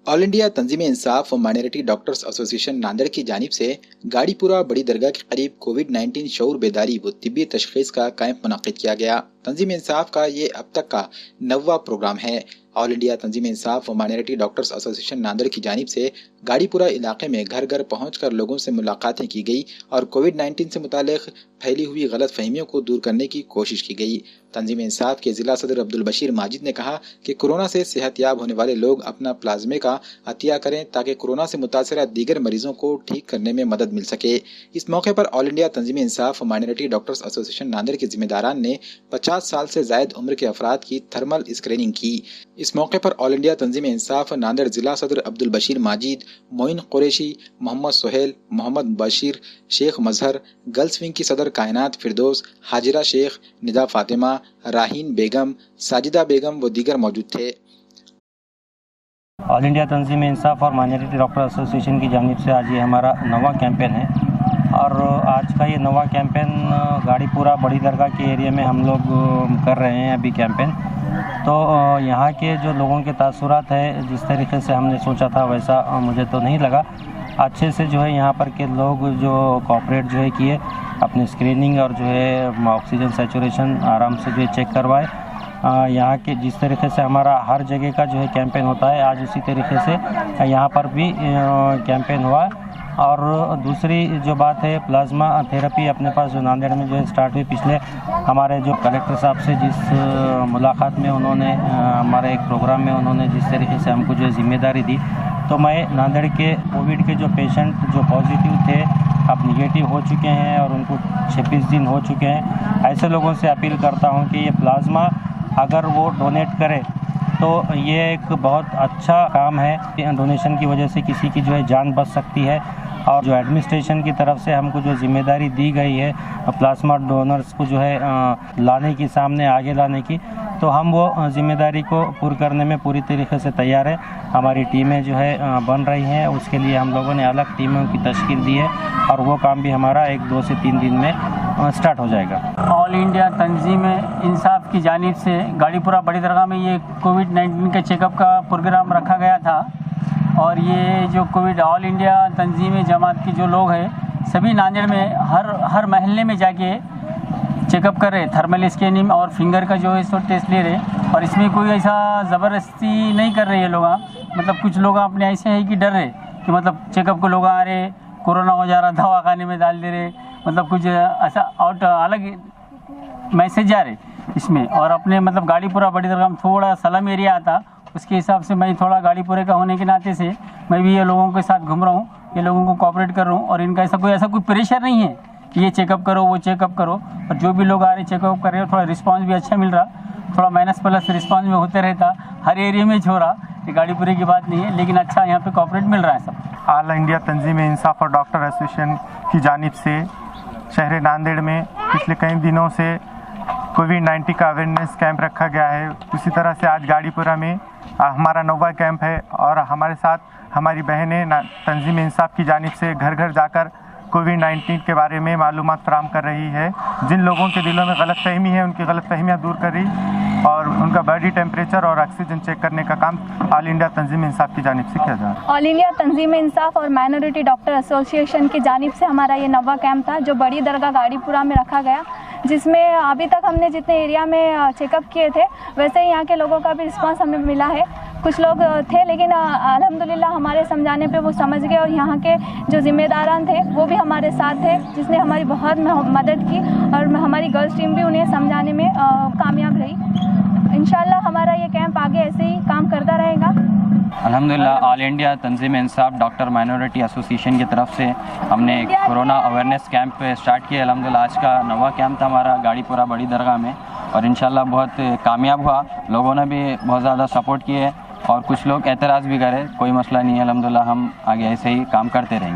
All India तंजीम-ए-इंसाफ व minority doctors association Nanded की जानिब से गाड़ीपुरा बड़ी दरगाह के करीब कोविड-19 शऊर बेदारी व तिब्बी तशखीस का कैंप मुनक्किद किया गया। तंजीम-ए-इंसाफ का ये अब तक का 9वां प्रोग्राम है। ऑल इंडिया तंजीम-ए-इंसाफ व माइनॉरिटी डॉक्टर्स एसोसिएशन नांदेड़ की जानिब से गाड़ीपुरा इलाके में घर घर पहुंचकर लोगों से मुलाकातें की गई और कोविड-19 से मुतालिक फैली हुई गलत फहमियों को दूर करने की कोशिश की गई। तंजीम-ए-इंसाफ के जिला सदर अब्दुल बशीर माजिद ने कहा कि कोरोना से सेहतयाब होने वाले लोग अपना प्लाज्मे का अतिया करें ताकि कोरोना से मुतासरा दीगर मरीजों को ठीक करने में मदद मिल सके। इस मौके पर ऑल इंडिया तंजीम-ए-इंसाफ व माइनॉरिटी डॉक्टर्स एसोसिएशन नांदेड़ के जिम्मेदारान ने 50 साल से जायद उम्र के अफराद की थर्मल स्क्रीनिंग की। इस मौके पर ऑल इंडिया तंजीम-ए-इंसाफ नांदेड़ जिला सदर अब्दुल बशीर माजिद, मोइन कुरैशी, मोहम्मद सोहेल, मोहम्मद बशीर, शेख मजहर, गर्ल्स विंग की सदर कायनात फिरदौस, हाजिरा शेख, निदा फातिमा, राहीन बेगम, साजिदा बेगम व दीगर मौजूद थे। ऑल इंडिया तंजीम इंसाफ और माइनॉरिटी डॉक्टर एसोसिएशन की जानिब से आज ये हमारा 9वां कैंपेन है और आज का ये 9वां कैंपेन गाड़ीपुरा बड़ी दरगाह के एरिया में हम लोग कर रहे हैं अभी कैंपेन। तो यहाँ के जो लोगों के तासुरात है, जिस तरीके से हमने सोचा था वैसा मुझे तो नहीं लगा। अच्छे से जो है यहाँ पर के लोग जो कोऑपरेट जो है किए, अपनी स्क्रीनिंग और जो है ऑक्सीजन सैचुरेशन आराम से जो है चेक करवाए। यहाँ के जिस तरीके से हमारा हर जगह का जो है कैंपेन होता है, आज उसी तरीके से यहाँ पर भी कैंपेन हुआ। और दूसरी जो बात है, प्लाज्मा थेरेपी अपने पास जो नांदेड़ में जो है स्टार्ट हुई पिछले हमारे जो कलेक्टर साहब से जिस मुलाकात में उन्होंने हमारे एक प्रोग्राम में उन्होंने जिस तरीके से हमको जो है जिम्मेदारी दी, तो मैं नांदेड़ के कोविड के जो पेशेंट जो पॉजिटिव थे अब निगेटिव हो चुके हैं और उनको 26 दिन हो चुके हैं, ऐसे लोगों से अपील करता हूं कि ये प्लाज्मा अगर वो डोनेट करे तो ये एक बहुत अच्छा काम है। डोनेशन की वजह से किसी की जो है जान बच सकती है और जो एडमिनिस्ट्रेशन की तरफ से हमको जो जिम्मेदारी दी गई है प्लाज्मा डोनर्स को जो है लाने की, सामने आगे लाने की, तो हम वो जिम्मेदारी को पूरी करने में पूरी तरीके से तैयार है। हमारी टीमें जो है बन रही हैं, उसके लिए हम लोगों ने अलग टीमों की तश्कील दी है और वो काम भी हमारा 1-2 से 3 दिन में स्टार्ट हो जाएगा। ऑल इंडिया तंजीम इंसाफ की जानिब से गाड़ीपुरा बड़ी दरगाह में ये कोविड-19 के चेकअप का प्रोग्राम रखा गया था और ये जो कोविड ऑल इंडिया तंजीम जमात के जो लोग हैं सभी नांदेड़ में हर महल्ले में जाके चेकअप कर रहे, थर्मल स्कैनिंग और फिंगर का जो है सो टेस्ट ले रहे। और इसमें कोई ऐसा ज़बरदस्ती नहीं कर रहे ये लोग, मतलब कुछ लोग अपने ऐसे हैं कि डर रहे कि मतलब चेकअप को लोग आ रहे, कोरोना हो जा रहा, दवा खाने में डाल दे रहे, मतलब कुछ ऐसा आउट अलग मैसेज जा रहे इसमें। और अपने मतलब गाड़ीपुरा बड़ी दरगाह में थोड़ा सलम एरिया आता, उसके हिसाब से मैं थोड़ा गाड़ीपुरे का होने के नाते से मैं भी ये लोगों के साथ घूम रहा हूँ, ये लोगों को कोऑपरेट कर रहा हूँ और इनका ऐसा कोई प्रेशर नहीं है कि ये चेकअप करो वो चेकअप करो। और जो भी लोग आ रहे चेकअप कर रहे हो, थोड़ा रिस्पांस भी अच्छा मिल रहा, थोड़ा माइनस प्लस रिस्पांस में होते रहता, हर एरिया में हो रहा, ये गाड़ीपुरे की बात नहीं है, लेकिन अच्छा यहाँ पे कोऑपरेट मिल रहा है सब। ऑल इंडिया तंजीम इंसाफ और डॉक्टर एसोसिएशन की जानिब से शहर नांदेड़ में पिछले कई दिनों से कोविड-19 का अवेयरनेस कैंप रखा गया है। उसी तरह से आज गाड़ीपुरा में हमारा 9वां कैंप है और हमारे साथ हमारी बहनें तंजीम इंसाफ की जानिब से घर घर जाकर कोविड-19 के बारे में मालूमात फराहम कर रही है। जिन लोगों के दिलों में गलतफहमी है उनकी गलतफहमियाँ दूर कर रही और उनका बॉडी टेम्परेचर और ऑक्सीजन चेक करने का काम ऑल इंडिया तंजीम इंसाफ की जानिब से किया जा रहा है। ऑल इंडिया तंजीम इंसाफ और माइनॉरिटी डॉक्टर एसोसिएशन की जानिब से हमारा ये 9वां कैंप था जो बड़ी दरगाह गाड़ीपुरा में रखा गया, जिसमें अभी तक हमने जितने एरिया में चेकअप किए थे वैसे ही यहाँ के लोगों का भी रिस्पांस हमें मिला है। कुछ लोग थे लेकिन अल्हम्दुलिल्लाह हमारे समझाने पे वो समझ गए और यहाँ के जो जिम्मेदारान थे वो भी हमारे साथ थे, जिसने हमारी बहुत मदद की और हमारी गर्ल्स टीम भी उन्हें समझाने में कामयाब रही। इंशाल्लाह हमारा ये कैंप आगे ऐसे ही काम करता रहेगा। अल्हम्दुलिल्लाह ऑल इंडिया तंजीम इंसाफ डॉक्टर माइनॉरिटी एसोसिएशन की तरफ से हमने कोरोना अवेयरनेस कैंप स्टार्ट किया। अल्हम्दुलिल्लाह आज का 9वां कैंप था हमारा गाड़ीपुरा बड़ी दरगाह में और इंशाल्लाह बहुत कामयाब हुआ। लोगों ने भी बहुत ज़्यादा सपोर्ट किए और कुछ लोग एतराज़ भी करे, कोई मसला नहीं है। अल्हम्दुलिल्लाह हम आगे ऐसे ही काम करते रहेंगे।